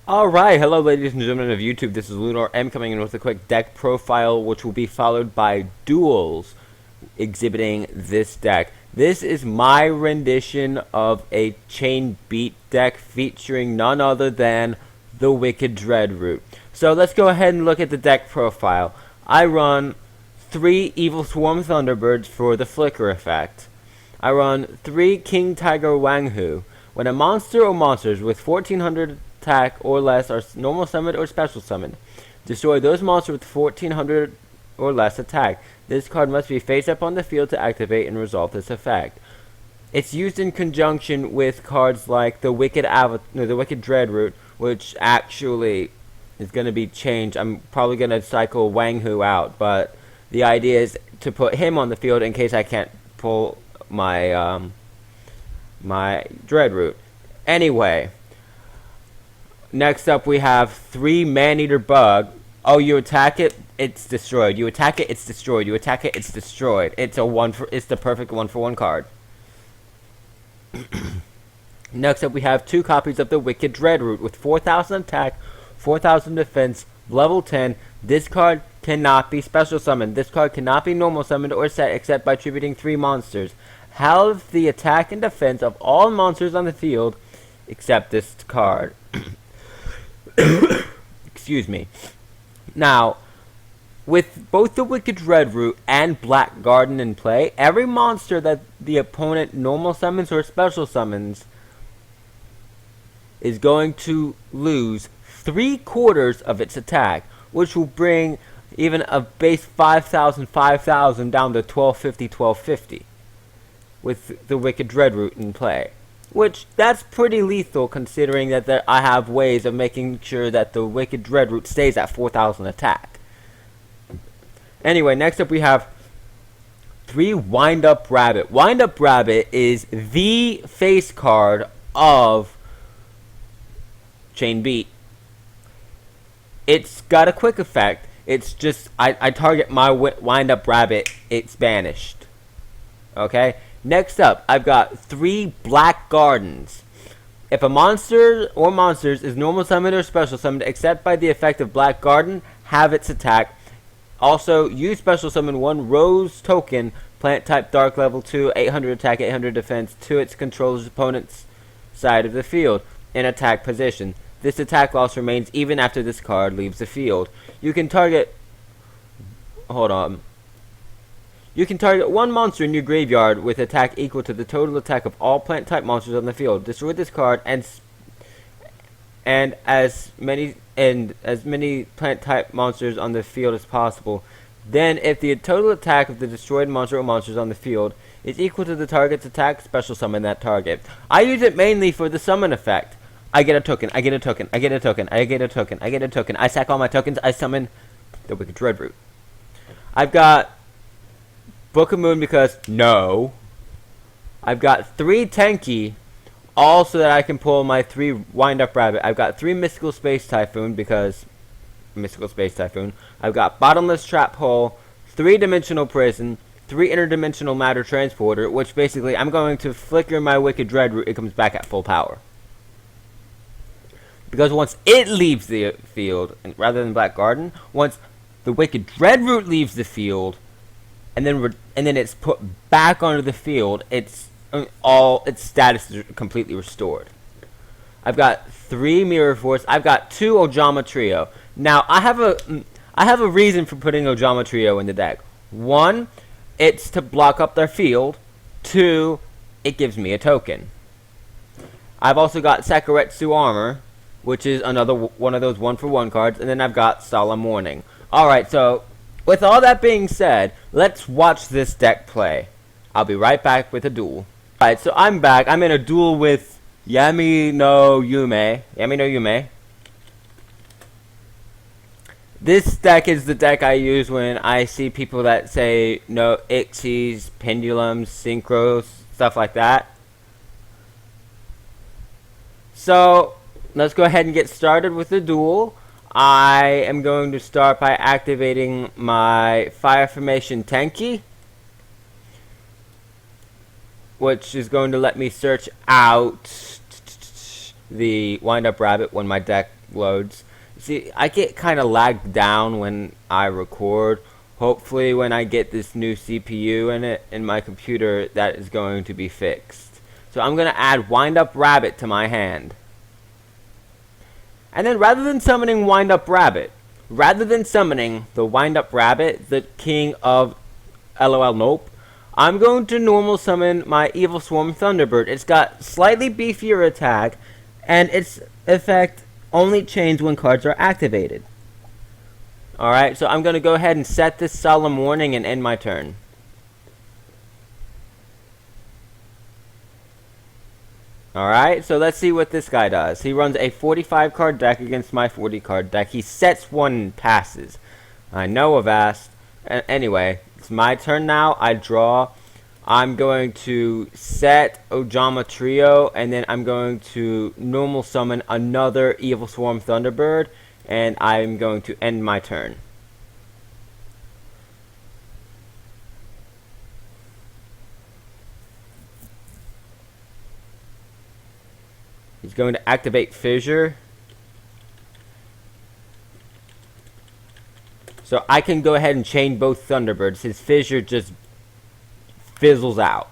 Alright, hello ladies and gentlemen of YouTube, this is Lunor M coming in with a quick deck profile which will be followed by Duels exhibiting this deck. This is my rendition of a chain beat deck featuring none other than the Wicked Dreadroot. So let's go ahead and look at the deck profile. I run 3 Evil Swarm Thunderbirds for the flicker effect. I run 3 King Tiger Wanghu. When a monster or monsters with 1400 attack or less are normal summoned or special summoned, destroy those monsters with 1400 or less attack. This card must be face up on the field to activate and resolve this effect. It's used in conjunction with cards like the Wicked Dreadroot, which actually is going to be changed. I'm probably going to cycle Wanghu out, but the idea is to put him on the field in case I can't pull my my Dreadroot. Anyway, next up we have 3 Maneater Bug. Oh, you attack it, it's destroyed. You attack it, it's destroyed. You attack it, it's destroyed. It's the perfect 1-for-1 card. Next up we have 2 copies of the Wicked Dreadroot with 4000 attack, 4000 defense, level 10. This card cannot be special summoned. This card cannot be normal summoned or set except by tributing 3 monsters. Halve the attack and defense of all monsters on the field except this card. Excuse me. Now, with both the Wicked Dreadroot and Black Garden in play, every monster that the opponent normal summons or special summons is going to lose 3/4 of its attack, which will bring even a base 5000 down to 1250 with the Wicked Dreadroot in play. Which, that's pretty lethal considering that I have ways of making sure that the Wicked Dreadroot stays at 4000 attack. Anyway, next up we have 3 Wind Up Rabbit. Wind Up Rabbit is the face card of Chain Beat. It's got a quick effect. It's just, I target my Wind Up Rabbit, it's banished. Okay? Next up, I've got 3 Black Gardens. If a monster or monsters is normal summoned or special summoned except by the effect of Black Garden, have its attack. Also, use special summon 1 Rose token, plant type dark level 2, 800 attack, 800 defense to its controller's opponent's side of the field in attack position. This attack loss remains even after this card leaves the field. You can target You can target 1 monster in your graveyard with attack equal to the total attack of all plant type monsters on the field. Destroy this card and as many plant type monsters on the field as possible. Then, if the total attack of the destroyed monster or monsters on the field is equal to the target's attack, special summon that target. I use it mainly for the summon effect. I get a token, I get a token, I get a token, I get a token, I get a token. I sack all my tokens, I summon the Wicked Dreadroot. I've got Book of Moon because no. I've got 3 Tenki, all so that I can pull my 3 Wind Up Rabbit. I've got 3 Mystical Space Typhoon because Mystical Space Typhoon. I've got Bottomless Trap Hole, 3 Dimensional Prison, 3 Interdimensional Matter Transporter, which basically I'm going to flicker my Wicked Dreadroot, it comes back at full power. Because once it leaves the field, rather than Black Garden, once the Wicked Dreadroot leaves the field, and then it's put back onto the field, all its status is completely restored. I've got 3 Mirror Force. I've got 2 Ojama Trio. Now I have a reason for putting Ojama Trio in the deck. 1, it's to block up their field. 2, it gives me a token. I've also got Sakuretsu Armor, which is another one of those 1-for-1 cards, and then I've got Solemn Warning. Alright, so with all that being said, let's watch this deck play. I'll be right back with a duel. Alright, so I'm back. I'm in a duel with Yami no Yume. This deck is the deck I use when I see people that say no Ixies, Pendulums, Synchros, stuff like that. So, let's go ahead and get started with the duel. I am going to start by activating my Fire Formation Tenki, which is going to let me search out the Wind Up Rabbit when my deck loads. See, I get kind of lagged down when I record. Hopefully when I get this new CPU in my computer, that is going to be fixed. So I'm going to add Wind Up Rabbit to my hand. And then rather than summoning Wind Up Rabbit, the king of LOL Nope, I'm going to normal summon my Evil Swarm Thunderbird. It's got slightly beefier attack, and its effect only changes when cards are activated. Alright, so I'm going to go ahead and set this solemn warning and end my turn. Alright, so let's see what this guy does. He runs a 45 card deck against my 40 card deck. He sets one and passes. I know, Avast. Anyway, it's my turn now. I draw. I'm going to set Ojama Trio, and then I'm going to normal summon another Evil Swarm Thunderbird, and I'm going to end my turn. He's going to activate Fissure. So I can go ahead and chain both Thunderbirds. His Fissure just fizzles out.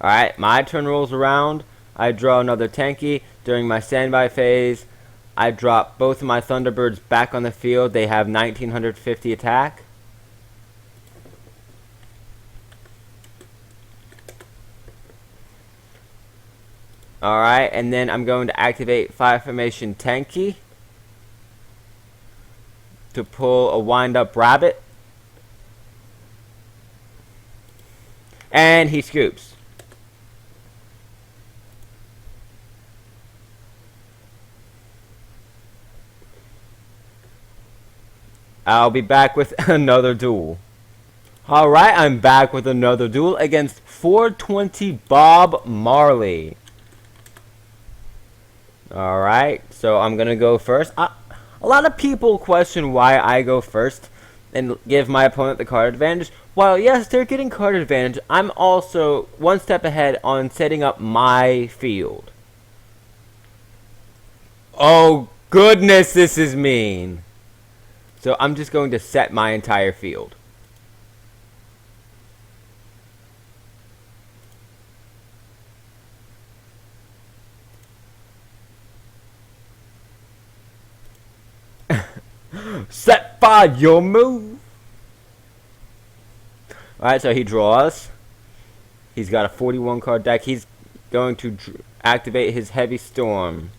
Alright, my turn rolls around. I draw another Tenki. During my standby phase, I drop both of my Thunderbirds back on the field. They have 1950 attack. Alright, and then I'm going to activate Fire Formation Tenki to pull a Wind Up Rabbit. And he scoops. I'll be back with another duel. Alright, I'm back with another duel against 420 Bob Marley. Alright, so I'm gonna go first. A lot of people question why I go first and give my opponent the card advantage. While yes, they're getting card advantage, I'm also one step ahead on setting up my field. Oh goodness, this is mean. So I'm just going to set my entire field. Set fire, your move. Alright, so he draws. He's got a 41 card deck. He's going to activate his Heavy Storm.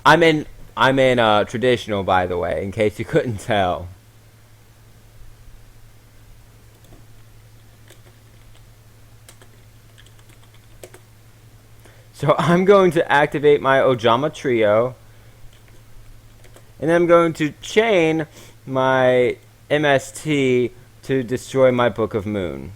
I'm in traditional, by the way, in case you couldn't tell. So I'm going to activate my Ojama Trio. And then I'm going to chain my MST to destroy my Book of Moon.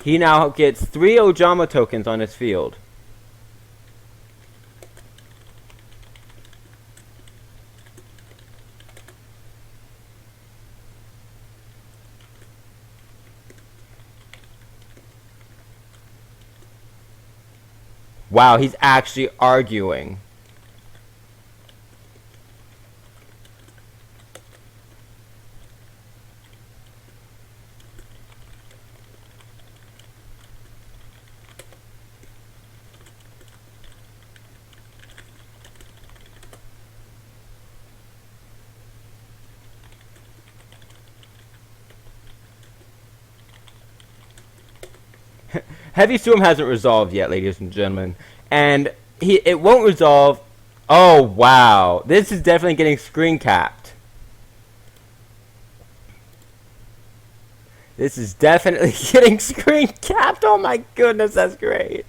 He now gets 3 Ojama tokens on his field. Wow, he's actually arguing. Heavy Storm hasn't resolved yet, ladies and gentlemen. And it won't resolve. Oh, wow. This is definitely getting screen capped. This is definitely getting screen capped. Oh my goodness, that's great.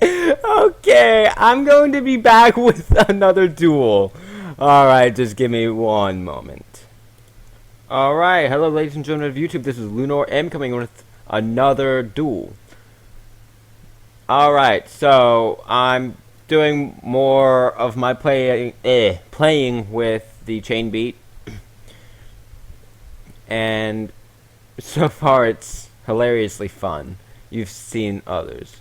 Okay, I'm going to be back with another duel. Alright, just give me one moment. Alright, hello ladies and gentlemen of YouTube. This is Lunor M coming with another duel. Alright, so I'm doing more of my playing with the chain beat. And so far it's hilariously fun. You've seen others.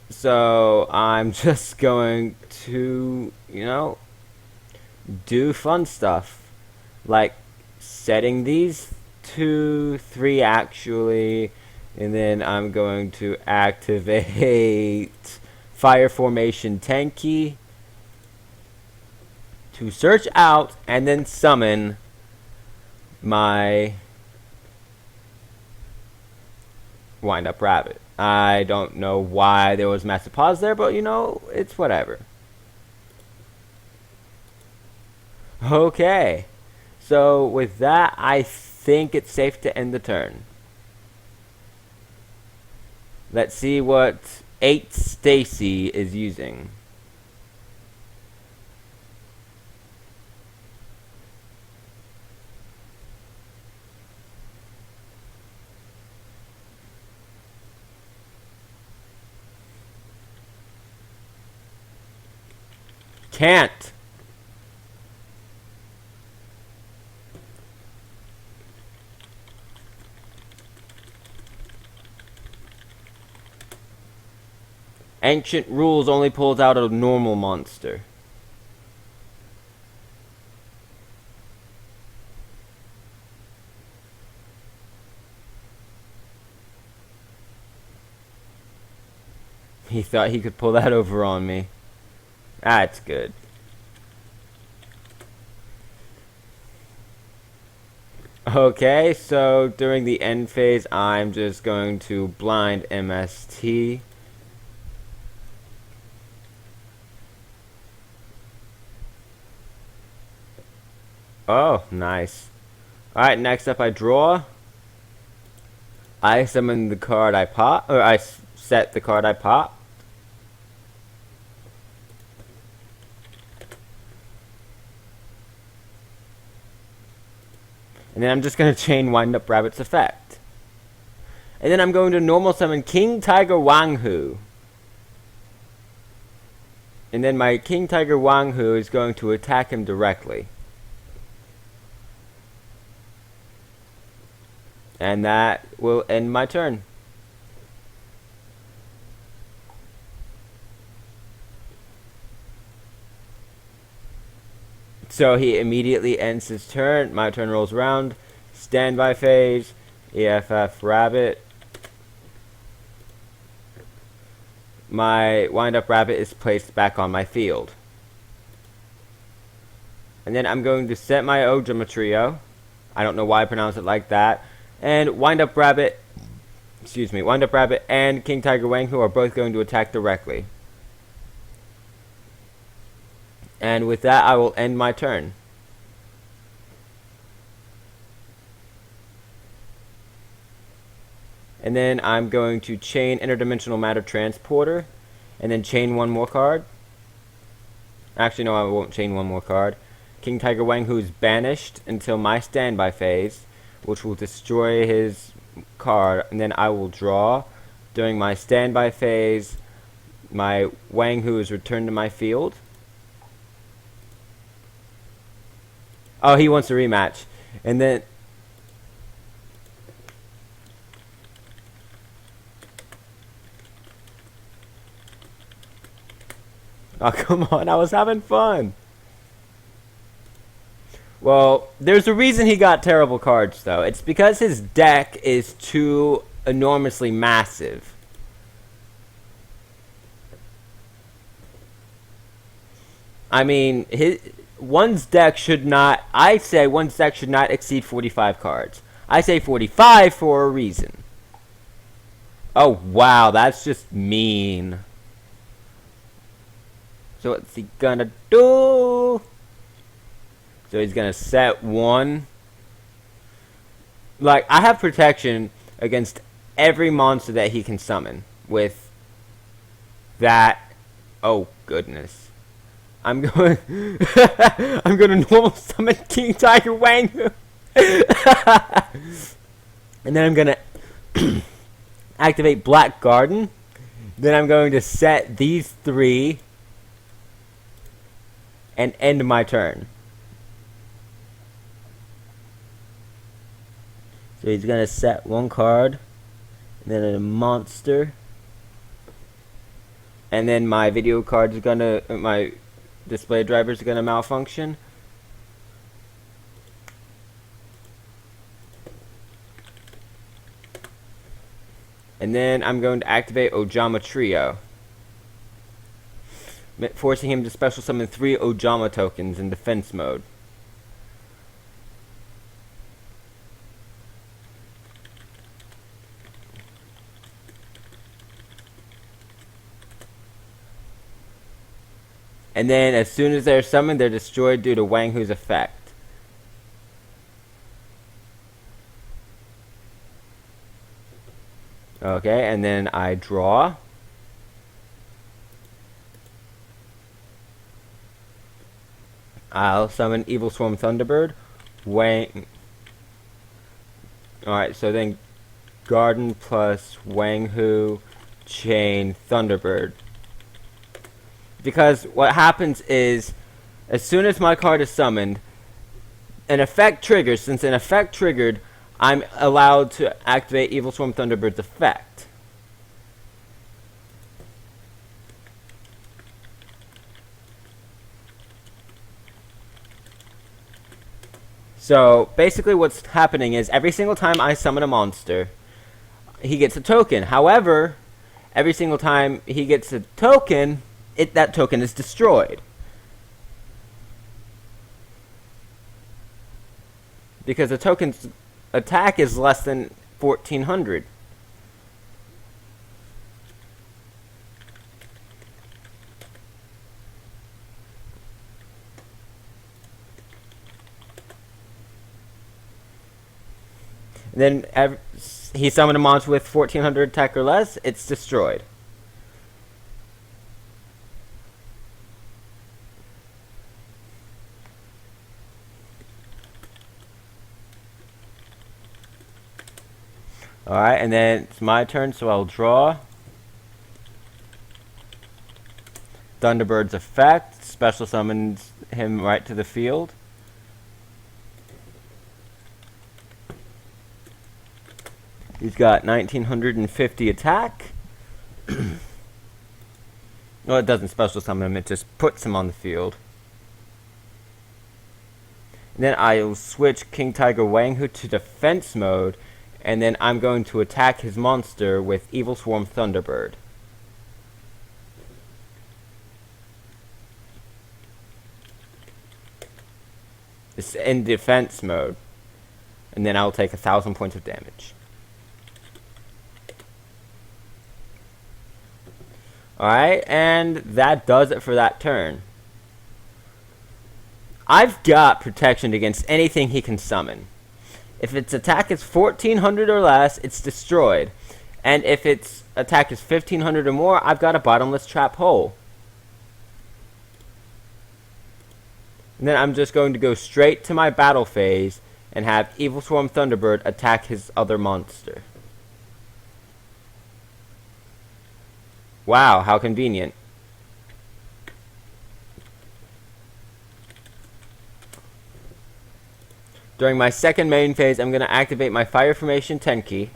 So I'm just going to, do fun stuff. Like setting these 2, 3 actually. And then I'm going to activate Fire Formation Tenki to search out and then summon my Wind Up Rabbit. I don't know why there was massive pause there, but it's whatever. Okay. So with that, I think it's safe to end the turn. Let's see what 8 Stacy is using. Can't. Ancient Rules only pulls out a normal monster. He thought he could pull that over on me. That's good. Okay, so during the end phase, I'm just going to blind MST. Oh, nice. Alright, next up I draw. I summon the card I pop, or I set the card I pop. And then I'm just going to chain Wind Up Rabbit's effect. And then I'm going to normal summon King Tiger Wanghu. And then my King Tiger Wanghu is going to attack him directly. And that will end my turn. So he immediately ends his turn. My turn rolls around. Standby phase. EFF Rabbit. My Wind Up Rabbit is placed back on my field. And then I'm going to set my Ojama Trio. I don't know why I pronounce it like that. And Wind Up Rabbit and King Tiger Wanghu are both going to attack directly. And with that, I will end my turn. And then I'm going to chain Interdimensional Matter Transporter. And then chain one more card. Actually, no, I won't chain one more card. King Tiger Wanghu is banished until my standby phase, which will destroy his card. And then I will draw. During my standby phase, my Wanghu is returned to my field. Oh, he wants a rematch. And then... Oh, come on. I was having fun. Well, there's a reason he got terrible cards, though. It's because his deck is too enormously massive. I mean, one's deck should not... I say one's deck should not exceed 45 cards. I say 45 for a reason. Oh, wow. That's just mean. So what's he gonna do? So he's gonna set one. Like, I have protection against every monster that he can summon with that. Oh, goodness. I'm going I'm going to normal summon King Tiger Wang. And then I'm going to activate Black Garden. Then I'm going to set these 3 and end my turn. So he's going to set 1 card, and then a monster, and then my video card is going to, my display driver is going to malfunction. And then I'm going to activate Ojama Trio, forcing him to special summon 3 Ojama tokens in defense mode. And then as soon as they're summoned, they're destroyed due to Wang Hu's effect. Okay, and then I draw. I'll summon Evil Swarm Thunderbird. Wang. Alright, so then Garden plus Wang Hu, Chain, Thunderbird. Because what happens is, as soon as my card is summoned, an effect triggers. Since an effect triggered, I'm allowed to activate Evil Swarm Thunderbird's effect. So basically what's happening is every single time I summon a monster, he gets a token. However, every single time he gets a token, that token is destroyed. Because the token's attack is less than 1400. Then he summoned a monster with 1400 attack or less, it's destroyed. Alright, and then it's my turn, so I'll draw. Thunderbird's effect, special summons him right to the field. He's got 1950 attack. Well, it doesn't special summon him, it just puts him on the field. And then I'll switch King Tiger Wang Hu to defense mode. And then I'm going to attack his monster with Evil Swarm Thunderbird. It's in defense mode. And then I'll take 1,000 points of damage. Alright, and that does it for that turn. I've got protection against anything he can summon. If its attack is 1400 or less, it's destroyed. And if its attack is 1500 or more, I've got a bottomless trap hole. And then I'm just going to go straight to my battle phase and have Evil Swarm Thunderbird attack his other monster. Wow, how convenient. During my second main phase, I'm going to activate my Fire Formation Tenki.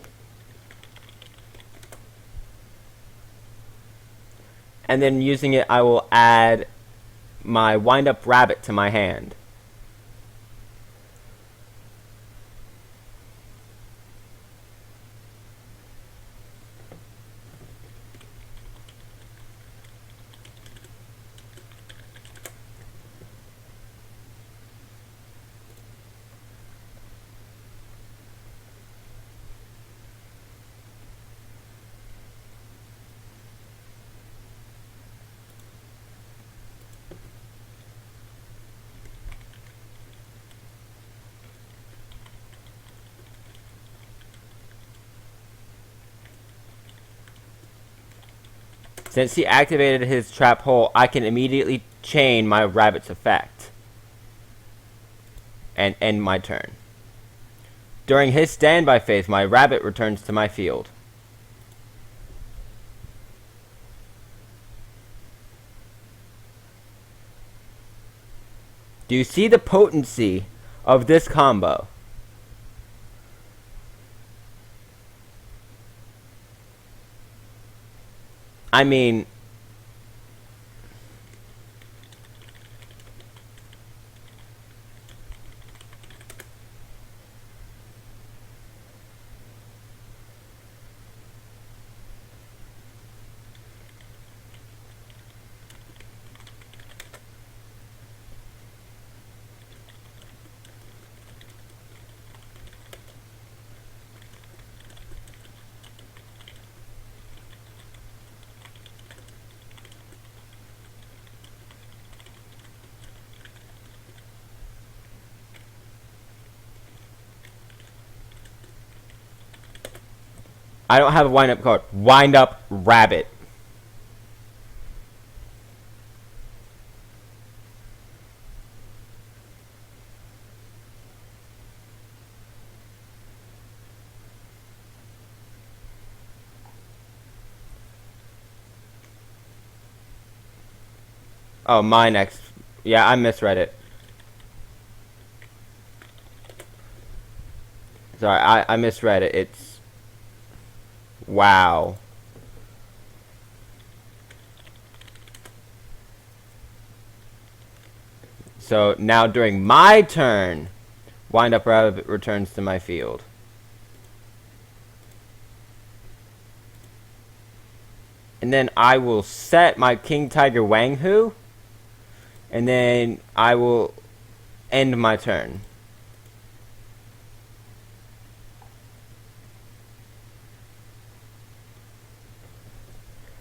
And then using it, I will add my Wind-Up Rabbit to my hand. Since he activated his trap hole, I can immediately chain my rabbit's effect and end my turn. During his standby phase, my rabbit returns to my field. Do you see the potency of this combo? I mean, I don't have a wind-up card. Wind-up rabbit. Oh, my next. Yeah, I misread it. Sorry, I misread it. It's... Wow. So, now during my turn, wind-up rabbit returns to my field. And then I will set my King Tiger Wang Hu. And then I will end my turn.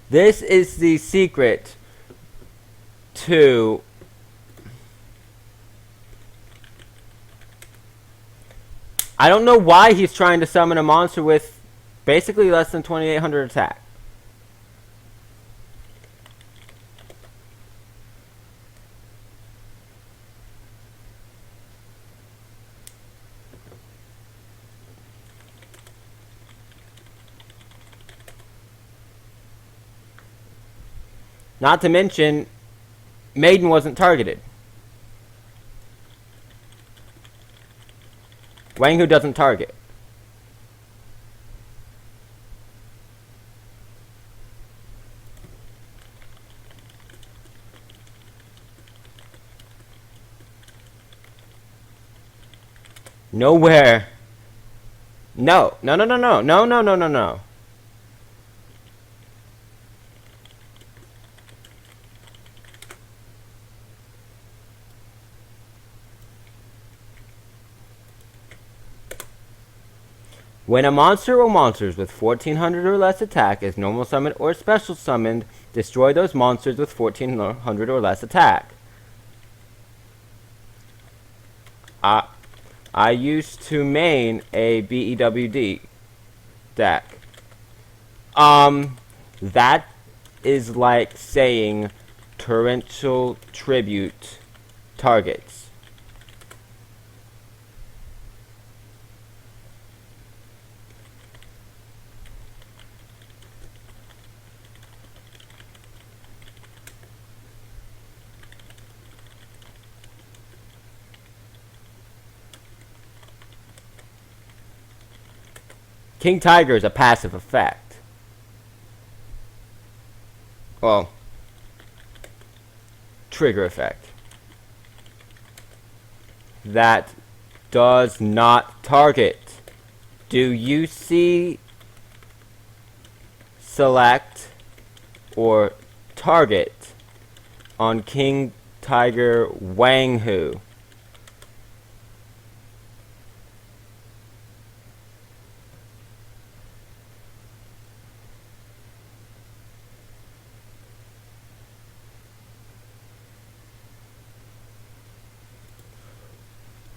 This is the secret to I don't know why he's trying to summon a monster with basically less than 2800 attack. Not to mention, Maiden wasn't targeted. Wang Hu doesn't target. Nowhere. No. No, no, no, no. No, no, no, no, no. When a monster or monsters with 1400 or less attack is normal summoned or special summoned, destroy those monsters with 1400 or less attack. I used to main a BEWD deck. That is like saying torrential tribute targets. King Tiger is a passive effect. Well, trigger effect. That does not target. Do you see select or target on King Tiger Wang Hu?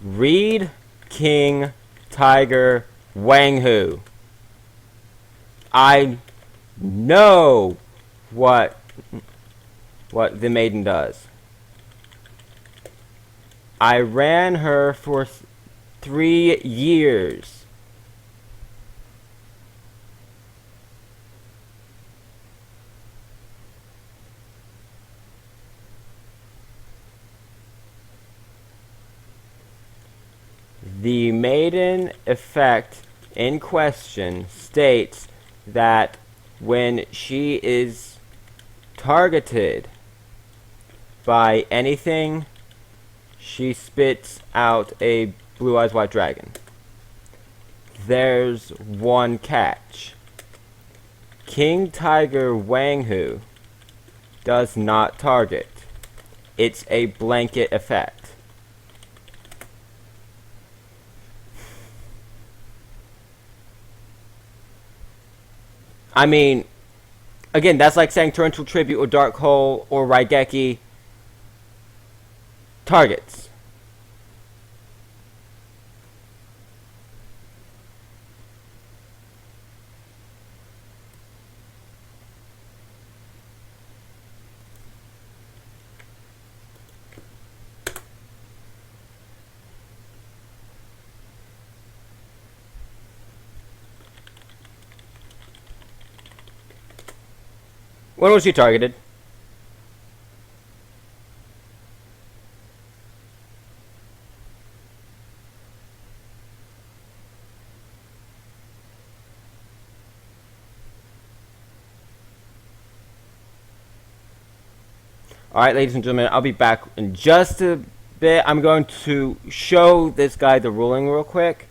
Read King Tiger Wang Hu. I know what the Maiden does. I ran her for 3 years. The maiden effect in question states that when she is targeted by anything, she spits out a blue eyes white dragon. There's one catch. King Tiger Wanghu does not target. It's a blanket effect. I mean, again, that's like saying Torrential Tribute or Dark Hole or Raigeki targets. When was she targeted? Alright, ladies and gentlemen, I'll be back in just a bit. I'm going to show this guy the ruling real quick.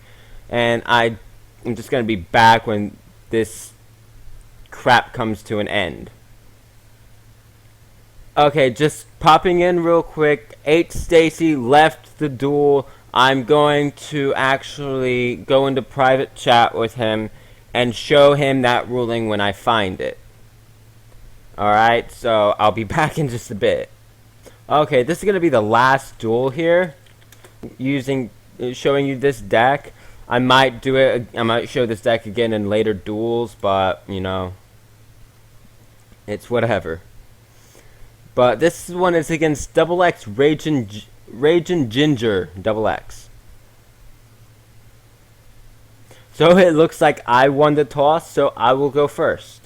And I'm just going to be back when this crap comes to an end. Okay, just popping in real quick. H. Stacy left the duel. I'm going to actually go into private chat with him and show him that ruling when I find it. Alright, so I'll be back in just a bit. Okay, this is going to be the last duel here. Showing you this deck. I might show this deck again in later duels, but, you know, it's whatever. But this one is against Double X Raging Ginger Double X. So it looks like I won the toss, so I will go first.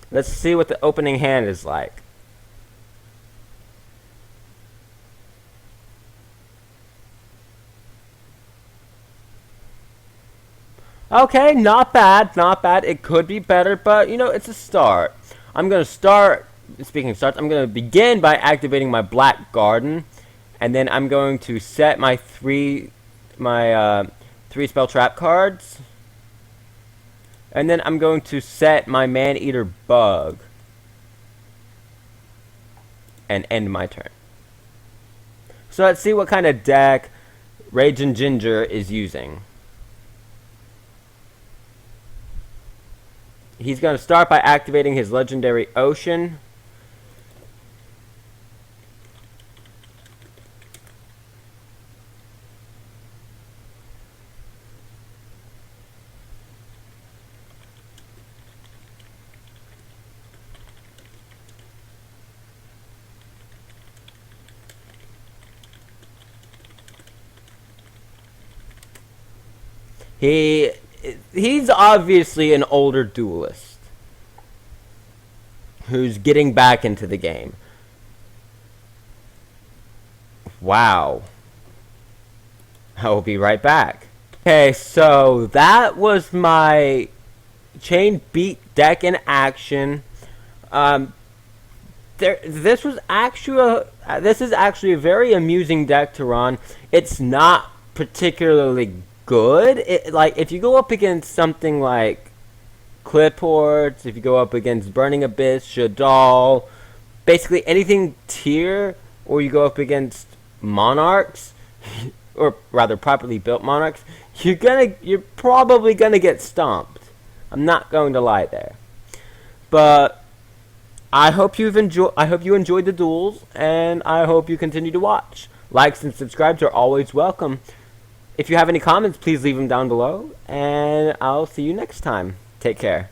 Let's see what the opening hand is like. Okay, not bad, not bad. It could be better, but, you know, it's a start. I'm going to start, speaking of starts, I'm going to begin by activating my Black Garden. And then I'm going to set my three spell trap cards. And then I'm going to set my Man-Eater Bug. And end my turn. So let's see what kind of deck Raging Ginger is using. He's going to start by activating his legendary Ocean. He's obviously an older duelist who's getting back into the game. Wow. I will be right back. Okay, so that was my Chain Beat deck in action. This is actually a very amusing deck to run. It's not particularly good. Like, if you go up against something like Cliphorts, if you go up against Burning Abyss, Shadal, basically anything tier, or you go up against Monarchs, or rather properly built Monarchs, you're probably gonna get stomped. I'm not going to lie there. But I hope you enjoyed the duels, and I hope you continue to watch. Likes and subscribes are always welcome. If you have any comments, please leave them down below, and I'll see you next time. Take care.